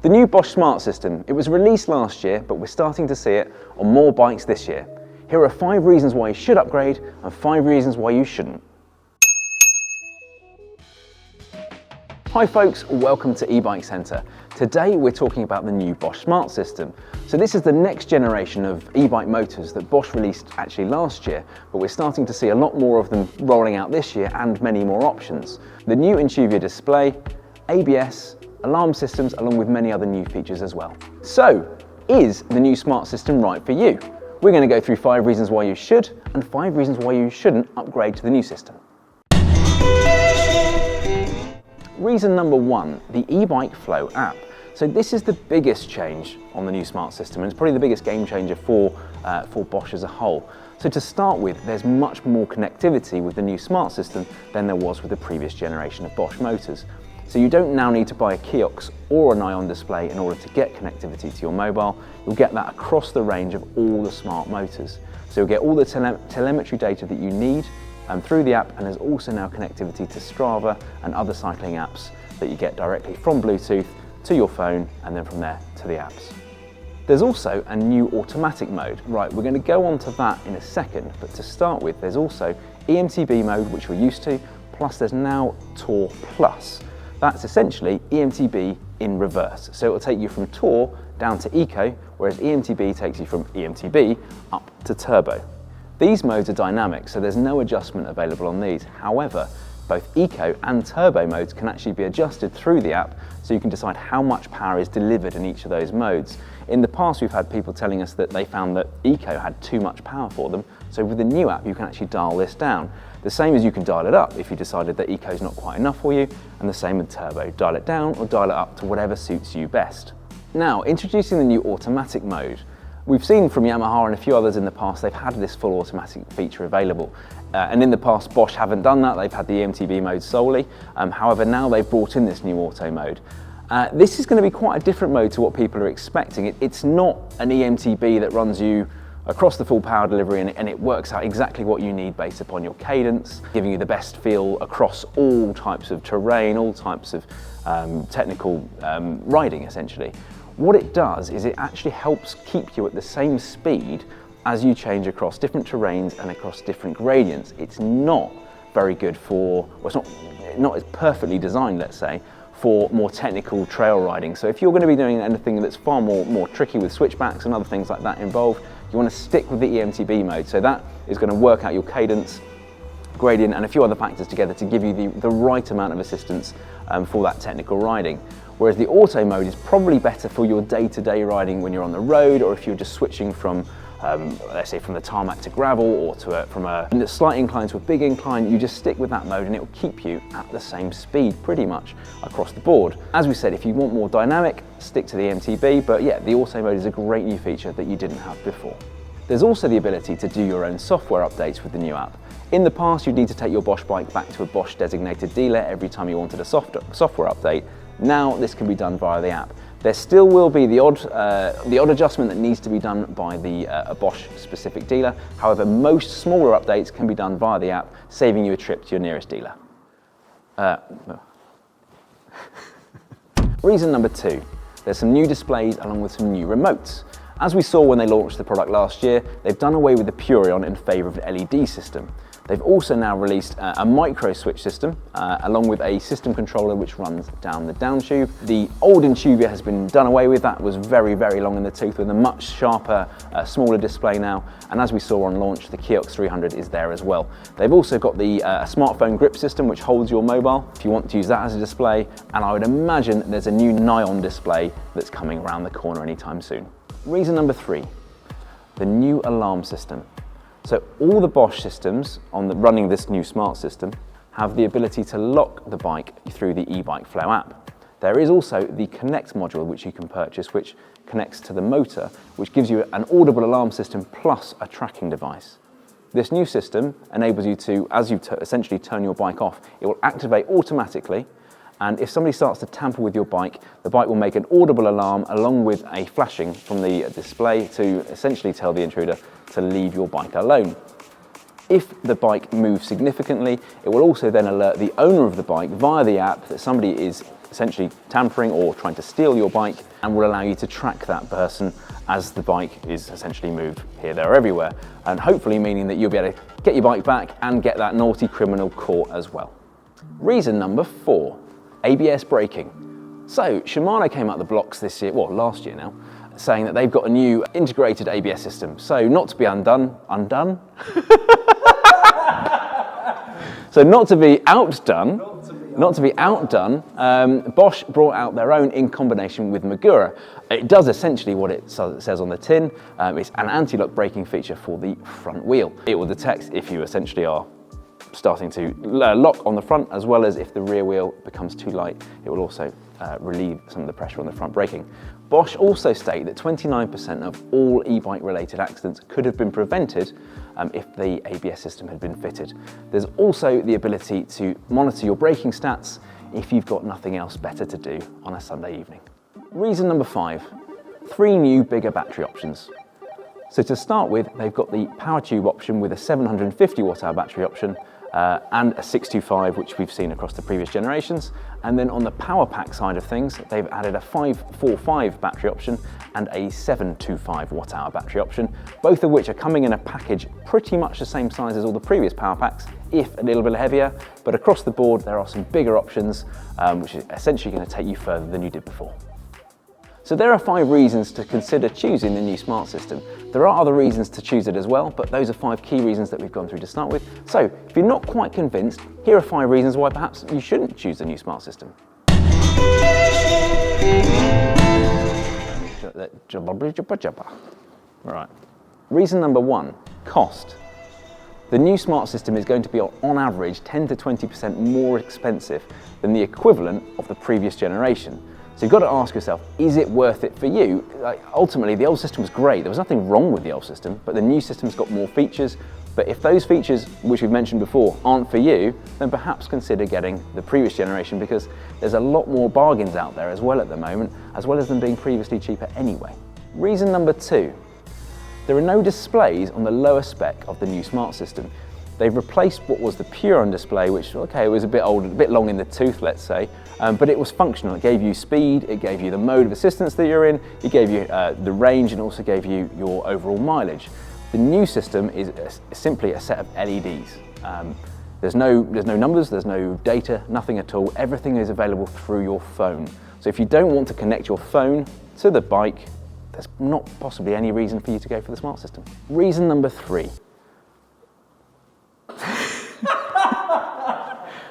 The new Bosch Smart System, it was released last year, but we're starting to see it on more bikes this year. Here are 5 reasons why you should upgrade and 5 reasons why you shouldn't. Hi folks, welcome to ebike-centre. Today we're talking about the new Bosch Smart System. So this is the next generation of e-bike motors that Bosch released actually last year, but we're starting to see a lot more of them rolling out this year and many more options. The new Intuitive display, ABS, alarm systems, along with many other new features as well. So, is the new Smart System right for you? We're going to go through 5 reasons why you should and 5 reasons why you shouldn't upgrade to the new system. Reason number 1, the eBike Flow app. So this is the biggest change on the new Smart System, and it's probably the biggest game changer for Bosch as a whole. So to start with, there's much more connectivity with the new Smart System than there was with the previous generation of Bosch motors. So you don't now need to buy a kiosk or an ion display in order to get connectivity to your mobile. You'll get that across the range of all the smart motors. So you'll get all the telemetry data that you need through the app, and there's also now connectivity to Strava and other cycling apps that you get directly from Bluetooth to your phone and then from there to the apps. There's also a new automatic mode. Right, we're going to go on to that in a second, but to start with, there's also EMTB mode, which we're used to, plus there's now Tour Plus. That's essentially EMTB in reverse. So it will take you from Tour down to Eco, whereas EMTB takes you from EMTB up to Turbo. These modes are dynamic, so there's no adjustment available on these. However, both Eco and Turbo modes can actually be adjusted through the app, so you can decide how much power is delivered in each of those modes. In the past, we've had people telling us that they found that Eco had too much power for them, so with the new app, you can actually dial this down. The same as you can dial it up if you decided that Eco is not quite enough for you, and the same with Turbo. Dial it down or dial it up to whatever suits you best. Now, introducing the new automatic mode. We've seen from Yamaha and a few others in the past, they've had this full automatic feature available. And in the past, Bosch haven't done that. They've had the EMTB mode solely. However, now they've brought in this new auto mode. This is going to be quite a different mode to what people are expecting. It's not an EMTB that runs you across the full power delivery and it works out exactly what you need based upon your cadence, giving you the best feel across all types of terrain, all types of technical riding essentially. What it does is it actually helps keep you at the same speed as you change across different terrains and across different gradients. It's not very good for, well, it's not as perfectly designed, let's say, for more technical trail riding. So if you're going to be doing anything that's far more tricky with switchbacks and other things like that involved, you want to stick with the EMTB mode. So that is going to work out your cadence, gradient and a few other factors together to give you the right amount of assistance for that technical riding. Whereas the auto mode is probably better for your day-to-day riding when you're on the road, or if you're just switching from, let's say, from the tarmac to gravel, or from a slight incline to a big incline. You just stick with that mode and it will keep you at the same speed pretty much across the board. As we said, if you want more dynamic, stick to the MTB, but yeah, the auto mode is a great new feature that you didn't have before. There's also the ability to do your own software updates with the new app. In the past, you'd need to take your Bosch bike back to a Bosch designated dealer every time you wanted a software update. Now this can be done via the app. There still will be the odd adjustment that needs to be done by a Bosch specific dealer. However, most smaller updates can be done via the app, saving you a trip to your nearest dealer. Reason number 2, there's some new displays along with some new remotes. As we saw when they launched the product last year, they've done away with the Purion in favour of the LED system. They've also now released a micro switch system, along with a system controller which runs down the down tube. The old Intuvia has been done away with. That was very, very long in the tooth with a much sharper, smaller display now. And as we saw on launch, the Kiox 300 is there as well. They've also got the smartphone grip system which holds your mobile if you want to use that as a display. And I would imagine there's a new Nyon display that's coming around the corner anytime soon. Reason number 3, the new alarm system. So all the Bosch systems running this new smart system have the ability to lock the bike through the eBike Flow app. There is also the Connect module which you can purchase, which connects to the motor, which gives you an audible alarm system plus a tracking device. This new system enables you to, as you essentially turn your bike off, it will activate automatically, and if somebody starts to tamper with your bike, the bike will make an audible alarm along with a flashing from the display to essentially tell the intruder to leave your bike alone. If the bike moves significantly, it will also then alert the owner of the bike via the app that somebody is essentially tampering or trying to steal your bike, and will allow you to track that person as the bike is essentially moved here, there, or everywhere, and hopefully meaning that you'll be able to get your bike back and get that naughty criminal caught as well. Reason number 4, ABS braking. So Shimano came out the blocks this year, well, last year now, saying that they've got a new integrated ABS system. So not to be undone? So not to be outdone, Bosch brought out their own in combination with Magura. It does essentially what it says on the tin. It's an anti-lock braking feature for the front wheel. It will detect if you essentially are starting to lock on the front, as well as if the rear wheel becomes too light. It will also relieve some of the pressure on the front braking. Bosch also state that 29% of all e-bike related accidents could have been prevented if the ABS system had been fitted. There's also the ability to monitor your braking stats if you've got nothing else better to do on a Sunday evening. Reason number 5, 3 new bigger battery options. So to start with, they've got the power tube option with a 750 watt-hour battery option and a 625, which we've seen across the previous generations. And then on the power pack side of things, they've added a 545 battery option and a 725 watt-hour battery option, both of which are coming in a package pretty much the same size as all the previous power packs, if a little bit heavier. But across the board, there are some bigger options, which is essentially going to take you further than you did before. So there are 5 reasons to consider choosing the new Smart System. There are other reasons to choose it as well, but those are 5 key reasons that we've gone through to start with. So if you're not quite convinced, here are 5 reasons why perhaps you shouldn't choose the new Smart System. Right. Reason number 1, cost. The new Smart System is going to be on average 10 to 20% more expensive than the equivalent of the previous generation. So you've got to ask yourself, is it worth it for you? Ultimately, the old system was great. There was nothing wrong with the old system, but the new system's got more features. But if those features, which we've mentioned before, aren't for you, then perhaps consider getting the previous generation, because there's a lot more bargains out there as well at the moment, as well as them being previously cheaper anyway. Reason number 2, there are no displays on the lower spec of the new Smart System. They've replaced what was the Pure-On display, which, okay, it was a bit old, a bit long in the tooth, let's say, but it was functional. It gave you speed, it gave you the mode of assistance that you're in, it gave you the range, and also gave you your overall mileage. The new system is simply a set of LEDs. There's no numbers, there's no data, nothing at all. Everything is available through your phone. So if you don't want to connect your phone to the bike, there's not possibly any reason for you to go for the Smart System. Reason number 3.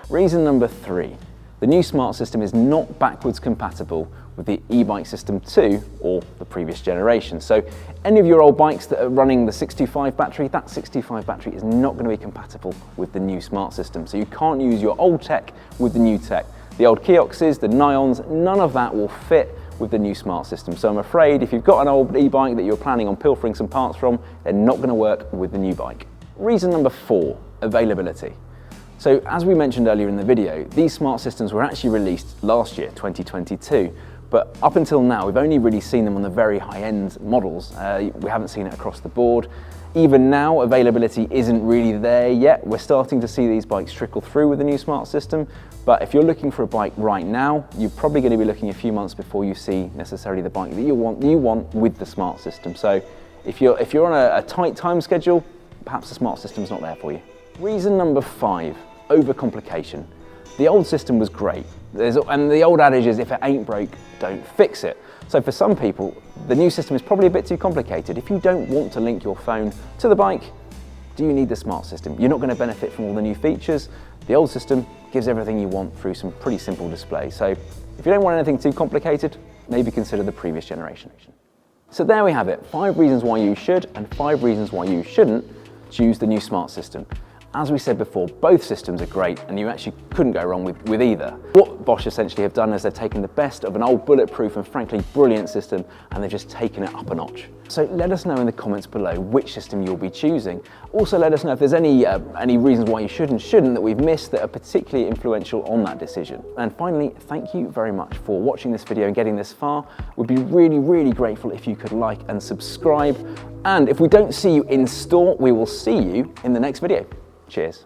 Reason number 3, the new Smart System is not backwards compatible with the e-bike system 2 or the previous generation. So any of your old bikes that are running the 625 battery, that 625 battery is not going to be compatible with the new Smart System. So you can't use your old tech with the new tech. The old Kioxes, the Nions, none of that will fit with the new Smart System. So I'm afraid if you've got an old e-bike that you're planning on pilfering some parts from, they're not going to work with the new bike. Reason number 4, availability. So as we mentioned earlier in the video, these Smart Systems were actually released last year, 2022, but up until now we've only really seen them on the very high-end models. We haven't seen it across the board. Even now, availability isn't really there yet. We're starting to see these bikes trickle through with the new Smart System, but if you're looking for a bike right now, you're probably going to be looking a few months before you see necessarily the bike that you want with the Smart System. So if you're on a tight time schedule, perhaps the Smart System's not there for you. Reason number 5, overcomplication. The old system was great, and the old adage is if it ain't broke, don't fix it. So for some people, the new system is probably a bit too complicated. If you don't want to link your phone to the bike, do you need the Smart System? You're not going to benefit from all the new features. The old system gives everything you want through some pretty simple displays. So if you don't want anything too complicated, maybe consider the previous generation. So there we have it, 5 reasons why you should and 5 reasons why you shouldn't choose the new Smart System. As we said before, both systems are great and you actually couldn't go wrong with either. What Bosch essentially have done is they've taken the best of an old bulletproof and frankly brilliant system and they've just taken it up a notch. So let us know in the comments below which system you'll be choosing. Also let us know if there's any reasons why you should and shouldn't that we've missed that are particularly influential on that decision. And finally, thank you very much for watching this video and getting this far. We'd be really, really grateful if you could like and subscribe. And if we don't see you in store, we will see you in the next video. Cheers.